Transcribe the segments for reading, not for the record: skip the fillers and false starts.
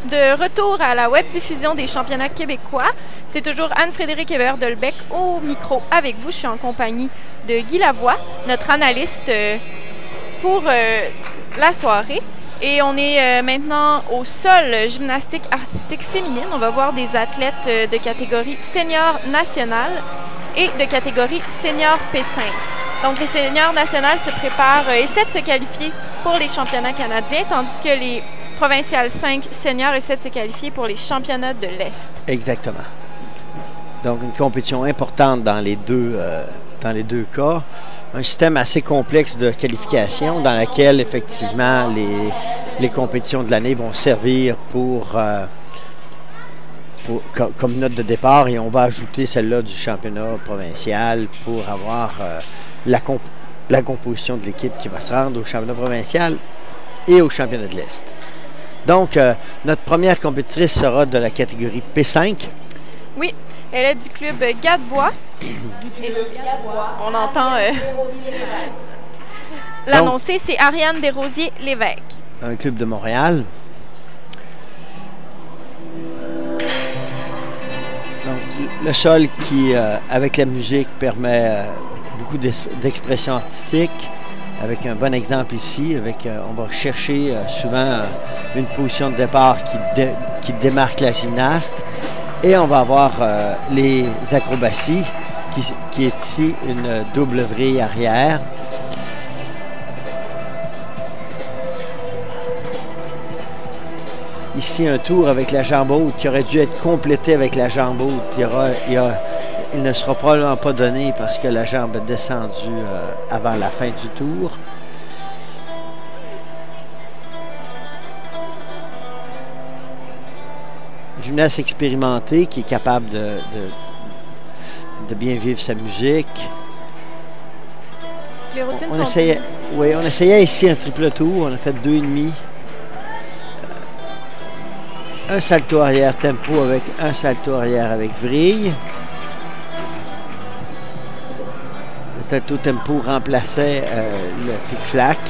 De retour à la web diffusion des championnats québécois, c'est toujours Anne-Frédérique Hébert-Delbecq au micro avec vous. Je suis en compagnie de Guy Lavoie, notre analyste pour la soirée. Et on est maintenant au sol gymnastique artistique féminine. On va voir des athlètes de catégorie senior nationale et de catégorie senior P5. Donc les seniors nationales se préparent et essaient de se qualifier pour les championnats canadiens, tandis que les provinciales 5 seniors essaient de se qualifier pour les championnats de l'Est. Exactement. Donc une compétition importante dans les deux cas. Un système assez complexe de qualification dans lequel, effectivement, les compétitions de l'année vont servir comme note de départ, et on va ajouter celle-là du championnat provincial pour avoir la composition de l'équipe qui va se rendre au championnat provincial et au championnat de l'Est. Donc, notre première compétitrice sera de la catégorie P5. Oui, elle est du club Gadebois. On entend l'annoncer, c'est Ariane Desrosiers-Lévesque. Un club de Montréal. Donc, le sol qui, avec la musique, permet beaucoup d'expression artistique. Avec un bon exemple ici, on va chercher souvent une position de départ qui démarque la gymnaste. Et on va avoir les acrobaties, qui est ici une double vrille arrière. Ici, un tour avec la jambe haute qui aurait dû être complété avec la jambe haute. Il ne sera probablement pas donné parce que la jambe est descendue avant la fin du tour. Gymnaste expérimenté qui est capable de bien vivre sa musique. Les routines on essayait ici un triple tour. On a fait 2,5. Un salto arrière tempo avec un salto arrière avec vrille. Le salto tempo remplaçait le flic-flac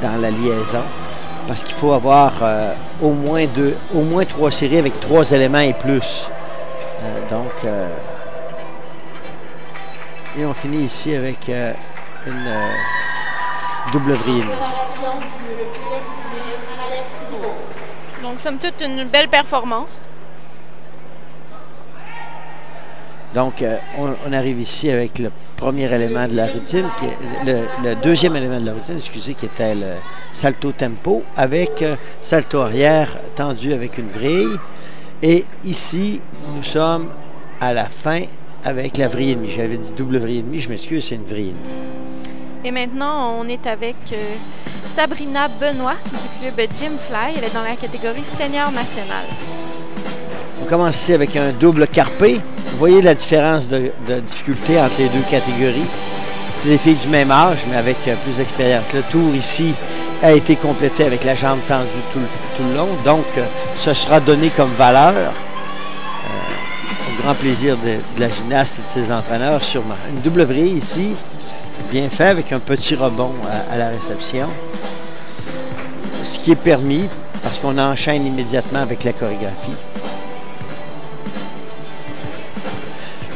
dans la liaison, parce qu'il faut avoir au moins 3 séries avec 3 éléments et plus. Et on finit ici avec une double vrille. Donc, somme toute, une belle performance. Donc, on arrive ici avec le premier élément de la routine, le deuxième élément de la routine, excusez, qui était le salto tempo avec salto arrière tendu avec une vrille. Et ici, nous sommes à la fin avec la vrille et demie. J'avais dit double vrille et demie, je m'excuse, c'est une vrille et demie. Et maintenant, on est avec Sabrina Benoît du club Gym Fly. Elle est dans la catégorie senior nationale. On commence ici avec un double carpé. Vous voyez la différence de difficulté entre les deux catégories. C'est des filles du même âge, mais avec plus d'expérience. Le tour ici a été complété avec la jambe tendue tout le long. Donc, ce sera donné comme valeur. Au grand plaisir de la gymnaste et de ses entraîneurs, sûrement. Une double vrille ici, bien fait, avec un petit rebond à la réception. Ce qui est permis, parce qu'on enchaîne immédiatement avec la chorégraphie.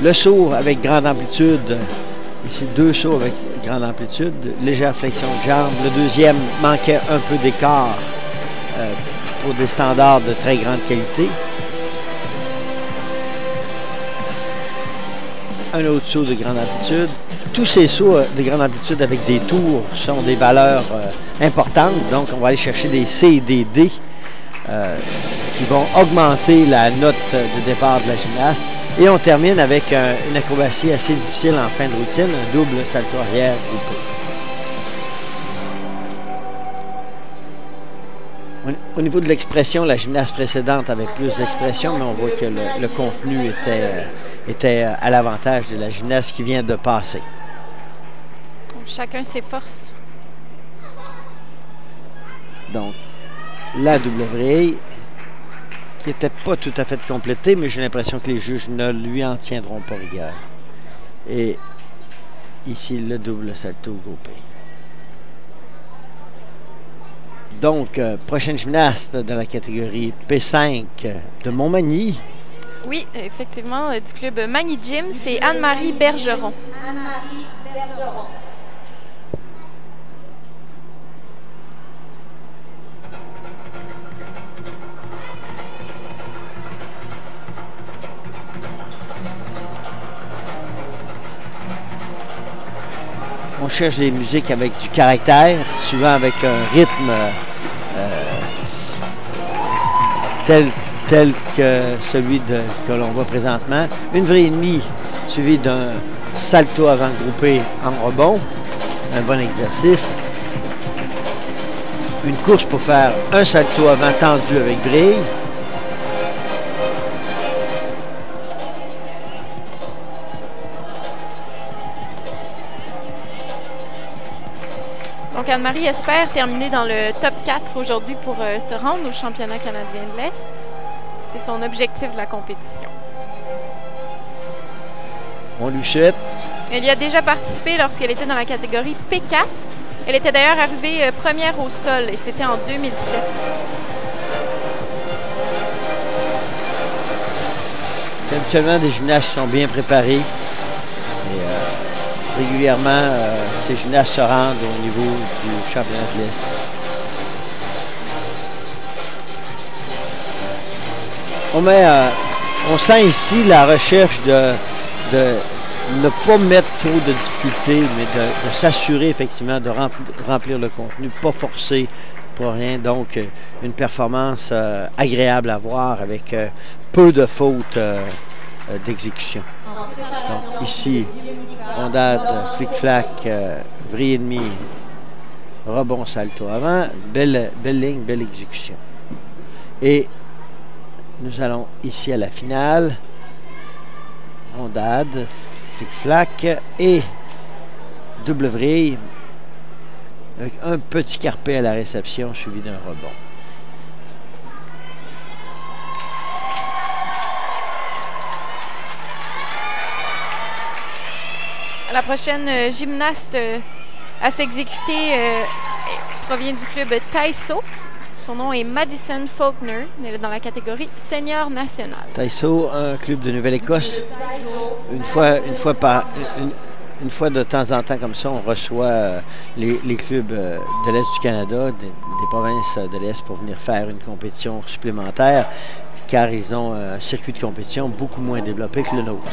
Le saut avec grande amplitude, ici 2 sauts avec grande amplitude, légère flexion de jambe. Le deuxième manquait un peu d'écart pour des standards de très grande qualité. Un autre saut de grande amplitude. Tous ces sauts de grande amplitude avec des tours sont des valeurs importantes. Donc, on va aller chercher des C et des D qui vont augmenter la note de départ de la gymnaste. Et on termine avec une acrobatie assez difficile en fin de routine, un double salto arrière groupé. Au niveau de l'expression, la gymnaste précédente avait plus d'expression, mais on voit que le contenu était à l'avantage de la gymnaste qui vient de passer. Chacun ses forces. Donc, la double vrille, qui n'était pas tout à fait complétée, mais j'ai l'impression que les juges ne lui en tiendront pas rigueur. Et ici, le double salto groupé. Donc, prochaine gymnaste dans la catégorie P5 de Montmagny. Oui, effectivement, du club Magny Gym, c'est Anne-Marie Bergeron. Anne-Marie Bergeron. On cherche des musiques avec du caractère, souvent avec un rythme tel que celui que l'on voit présentement. Une vraie et demie suivie d'un salto avant groupé en rebond. Un bon exercice. Une course pour faire un salto avant tendu avec vrille. Donc Anne-Marie espère terminer dans le top 4 aujourd'hui pour se rendre au championnat canadien de l'Est. C'est son objectif de la compétition. On lui souhaite. Elle y a déjà participé lorsqu'elle était dans la catégorie P4. Elle était d'ailleurs arrivée première au sol et c'était en 2007. C'est habituellement des gymnastes qui sont bien préparés. Et, régulièrement, ces gymnastes se rendent au niveau du championnat de l'Est. On sent ici la recherche de ne pas mettre trop de difficultés, mais de s'assurer effectivement de remplir le contenu, pas forcer pour rien. Donc, une performance agréable à voir avec peu de fautes d'exécution. Donc, ici, rondade, flic-flac, vrille et demi, rebond salto avant, belle ligne, belle exécution. Et nous allons ici à la finale. Rondade, flic-flac et double vrille avec un petit carpé à la réception suivi d'un rebond. La prochaine gymnaste à s'exécuter provient du club Taiso. Son nom est Madison Faulkner. Elle est dans la catégorie senior nationale. Taiso, un club de Nouvelle-Écosse. Une fois de temps en temps comme ça, on reçoit les clubs de l'Est du Canada, des provinces de l'Est pour venir faire une compétition supplémentaire, car ils ont un circuit de compétition beaucoup moins développé que le nôtre.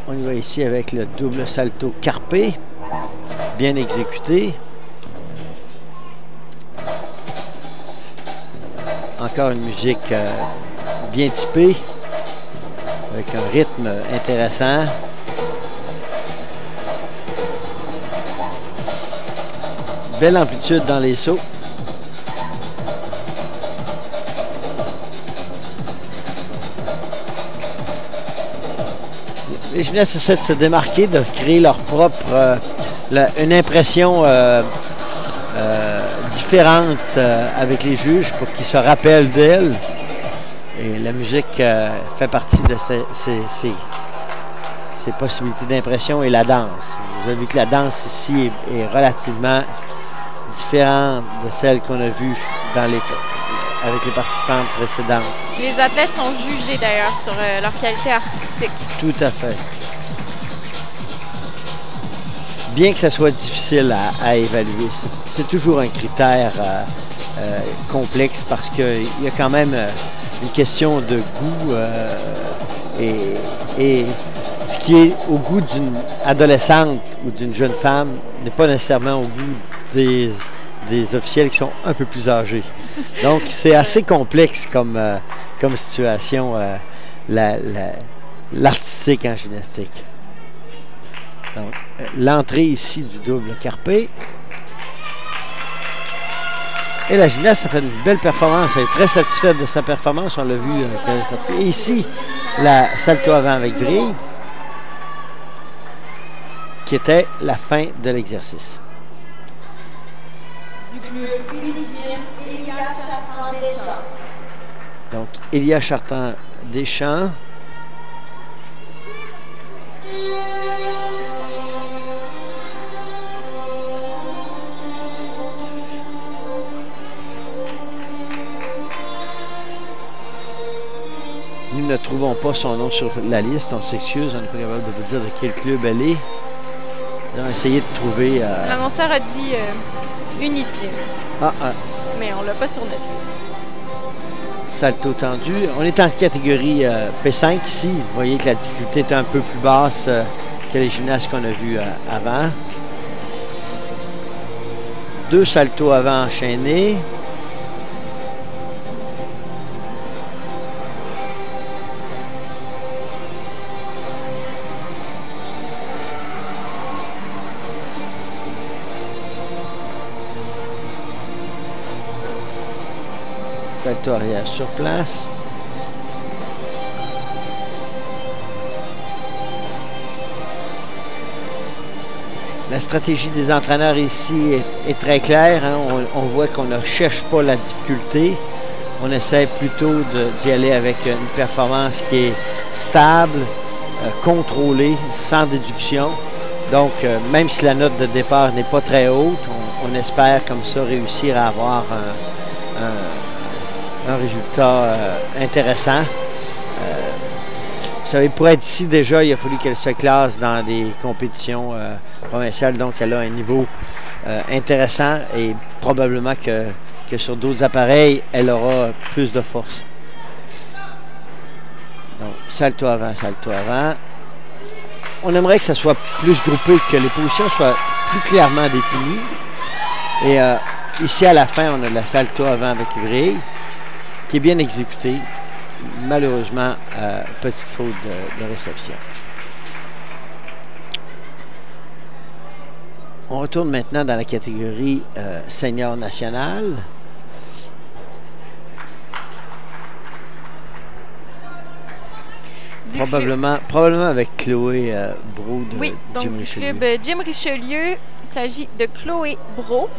On y va ici avec le double salto carpé, bien exécuté. Encore une musique bien typée, avec un rythme intéressant. Belle amplitude dans les sauts. Les gymnastes essaient de se démarquer, de créer leur propre, une impression différente avec les juges pour qu'ils se rappellent d'elle. Et la musique fait partie de ces possibilités d'impression et la danse. Vous avez vu que la danse ici est relativement différente de celle qu'on a vue avec les participantes précédentes. Les athlètes sont jugés d'ailleurs sur leur qualité artistique. Tout à fait. Bien que ça soit difficile à évaluer, c'est toujours un critère complexe parce qu'il y a quand même une question de goût et ce qui est au goût d'une adolescente ou d'une jeune femme n'est pas nécessairement au goût des officiels qui sont un peu plus âgés. Donc, c'est assez complexe comme situation, l'artistique en gymnastique. Donc, l'entrée ici du double carpé. Et la gymnaste a fait une belle performance. Elle est très satisfaite de sa performance. On l'a vu quand elle est sortie. Et ici, la salto avant avec vrille, qui était la fin de l'exercice. Donc, Elia Chartrand-Deschamps. nous ne trouvons pas son nom sur la liste. On s'excuse, on n'est pas capable de vous dire de quel club elle est. On a essayé de trouver... L'annonceur a dit Unigym. Mais on l'a pas sur notre liste. Salto tendu. On est en catégorie P5 ici. Vous voyez que la difficulté est un peu plus basse que les gymnastes qu'on a vus avant. 2 saltos avant enchaînés. Salto arrière sur place. La stratégie des entraîneurs ici est très claire. Hein. On voit qu'on ne cherche pas la difficulté. On essaie plutôt d'y aller avec une performance qui est stable, contrôlée, sans déduction. Donc, même si la note de départ n'est pas très haute, on espère comme ça réussir à avoir un résultat intéressant. Vous savez, pour être ici déjà, il a fallu qu'elle se classe dans des compétitions provinciales. Donc, elle a un niveau intéressant et probablement que sur d'autres appareils, elle aura plus de force. Donc, salto avant, salto avant. On aimerait que ça soit plus groupé, que les positions soient plus clairement définies. Et ici, à la fin, on a la salto avant avec vrille, qui est bien exécutée. Malheureusement, petite faute de réception. On retourne maintenant dans la catégorie senior national. Probablement avec Chloé Brault de Jim Richelieu. Du club Jim Richelieu, il s'agit de Chloé Brault.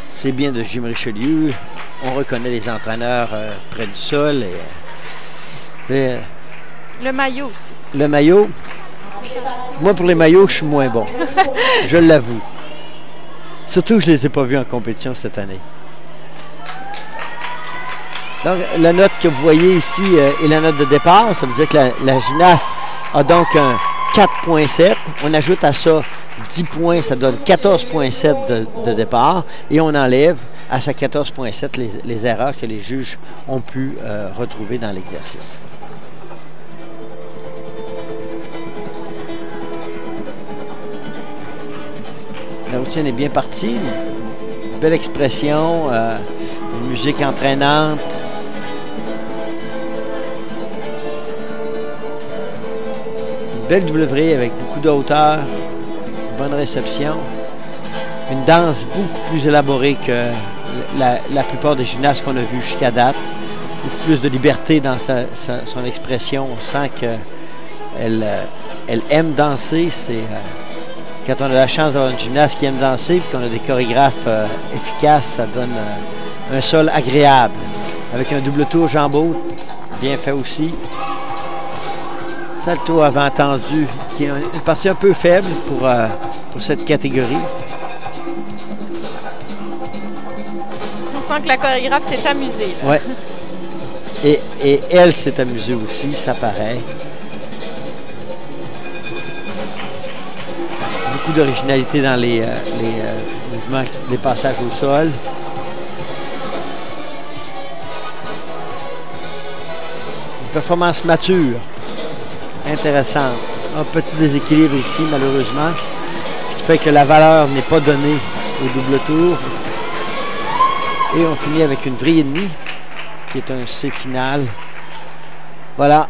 C'est bien de Jim Richelieu. On reconnaît les entraîneurs près du sol. Le maillot aussi. Le maillot. Moi, pour les maillots, je suis moins bon. Je l'avoue. Surtout que je ne les ai pas vus en compétition cette année. Donc, la note que vous voyez ici est la note de départ. Ça veut dire que la gymnaste a donc un 4.7. On ajoute à ça 10 points, ça donne 14.7 de départ. Et on enlève à sa 14.7 les erreurs que les juges ont pu retrouver dans l'exercice. La routine est bien partie. Une belle expression, une musique entraînante. Une belle double vrille avec beaucoup de hauteur. Bonne réception. Une danse beaucoup plus élaborée que la plupart des gymnastes qu'on a vus jusqu'à date. Beaucoup plus de liberté dans son expression. On sent qu'elle aime danser. Quand on a la chance d'avoir une gymnaste qui aime danser et qu'on a des chorégraphes efficaces, ça donne un sol agréable. Avec un double tour jambeau, bien fait aussi. Salto avant tendu, qui est une partie un peu faible pour cette catégorie. On sent que la chorégraphe s'est amusée. Oui. Et elle s'est amusée aussi, ça paraît. Beaucoup d'originalité dans les mouvements, les passages au sol. Une performance mature, intéressante. Un petit déséquilibre ici, malheureusement, ce qui fait que la valeur n'est pas donnée au double tour. Et on finit avec une vrille et demie, qui est un C final. Voilà.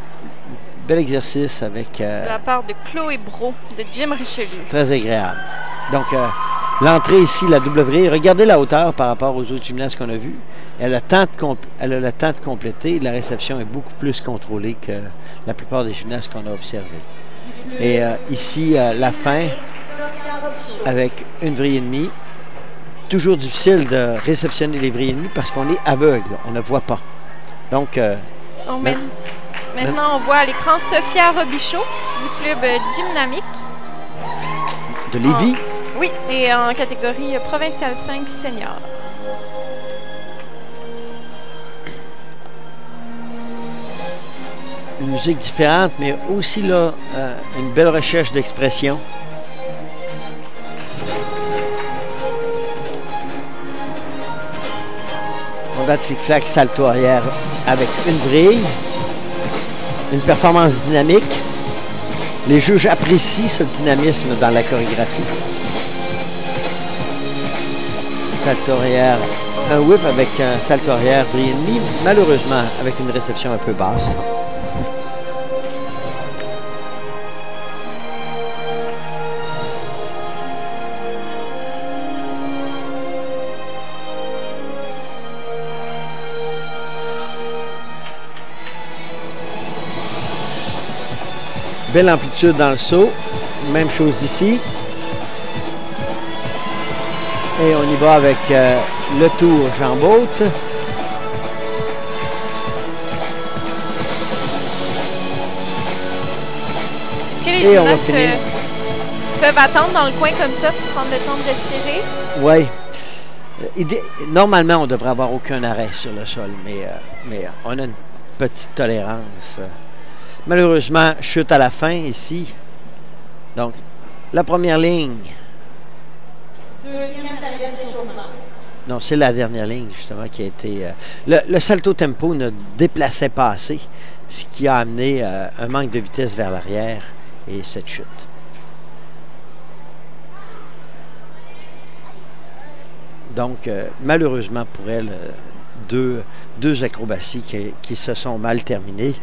Bel exercice avec... de la part de Chloé Brault de Jim Richelieu. Très agréable. Donc, l'entrée ici, la double vrille. Regardez la hauteur par rapport aux autres gymnastes qu'on a vus. Elle a le temps de compléter. La réception est beaucoup plus contrôlée que la plupart des gymnastes qu'on a observés. Et ici, la fin, avec une vrille et demie. Toujours difficile de réceptionner les vrilles et demie parce qu'on est aveugle. On ne voit pas. Donc... Maintenant, on voit à l'écran Sophia Robichaud du club Gymnamique. De Lévis? Oui, et en catégorie provinciale 5 senior. une musique différente, mais aussi là, une belle recherche d'expression. Rondade flic-flac, salto arrière avec une vrille. Une performance dynamique. Les juges apprécient ce dynamisme dans la chorégraphie. Salto arrière, un whip avec un salto arrière vrille et demi, malheureusement avec une réception un peu basse. Belle amplitude dans le saut. Même chose ici. Et on y va avec le tour jambe haute. Est-ce que les gymnastes peuvent attendre dans le coin comme ça pour prendre le temps de respirer? Oui. Normalement, on ne devrait avoir aucun arrêt sur le sol, mais on a une petite tolérance. Malheureusement, chute à la fin ici. Donc, la première ligne. Deuxième période d'échauffement. Non, c'est la dernière ligne, justement, qui a été... le salto tempo ne déplaçait pas assez, ce qui a amené un manque de vitesse vers l'arrière et cette chute. Donc, malheureusement pour elle, deux acrobaties qui se sont mal terminées.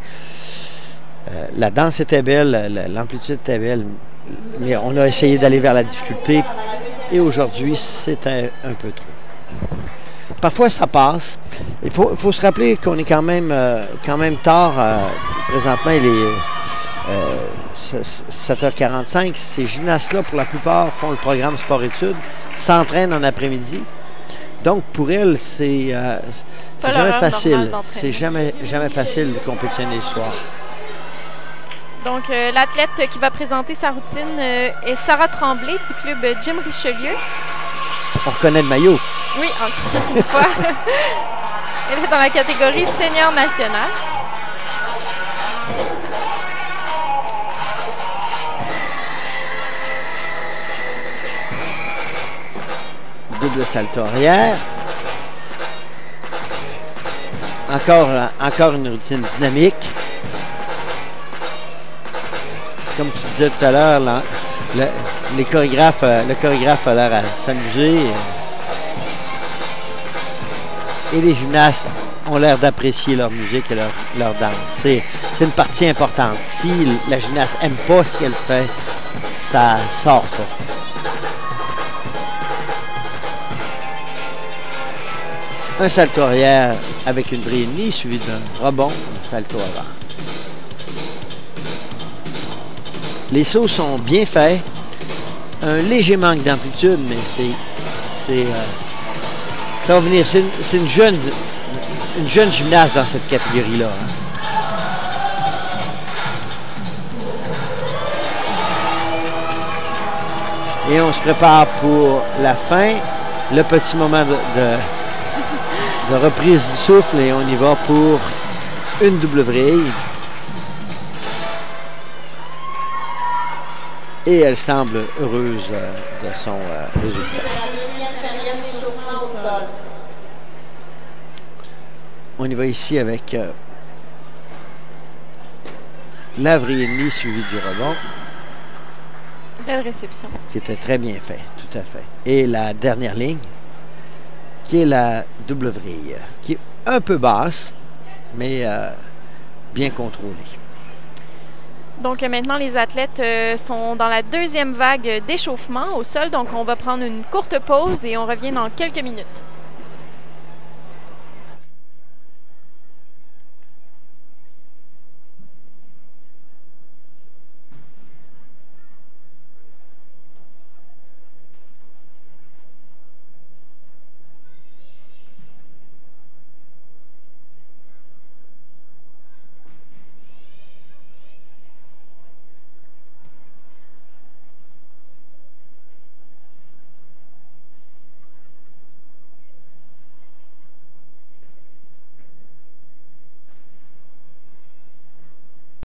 La danse était belle, l'amplitude était belle, mais on a essayé d'aller vers la difficulté et aujourd'hui, c'est un peu trop. Parfois, ça passe. Il faut se rappeler qu'on est quand même tard. Présentement, il est 7h45. Ces gymnastes-là, pour la plupart, font le programme sport-études, s'entraînent en après-midi. Donc, pour elles, c'est jamais facile. C'est jamais facile de compétitionner le soir. Donc, l'athlète qui va présenter sa routine est Sarah Tremblay du club Jim Richelieu. On reconnaît le maillot. Oui, encore une fois. Elle est dans la catégorie senior nationale. Double salto arrière. Encore une routine dynamique. Comme tu disais tout à l'heure, le chorégraphe a l'air à s'amuser. Et les gymnastes ont l'air d'apprécier leur musique et leur danse. C'est une partie importante. Si la gymnaste n'aime pas ce qu'elle fait, ça sort pas. Un salto arrière avec une vrille et demie, suivi d'un rebond, un salto avant. Les sauts sont bien faits. Un léger manque d'amplitude, mais ça va venir. C'est une jeune gymnaste dans cette catégorie-là. Et on se prépare pour la fin. Le petit moment de reprise du souffle et on y va pour une double vrille. Et elle semble heureuse de son résultat. On y va ici avec la vrille et demie suivie du rebond. Belle réception. Qui était très bien fait, tout à fait. Et la dernière ligne, qui est la double vrille, qui est un peu basse, mais bien contrôlée. Donc maintenant, les athlètes sont dans la deuxième vague d'échauffement au sol. Donc on va prendre une courte pause et on revient dans quelques minutes.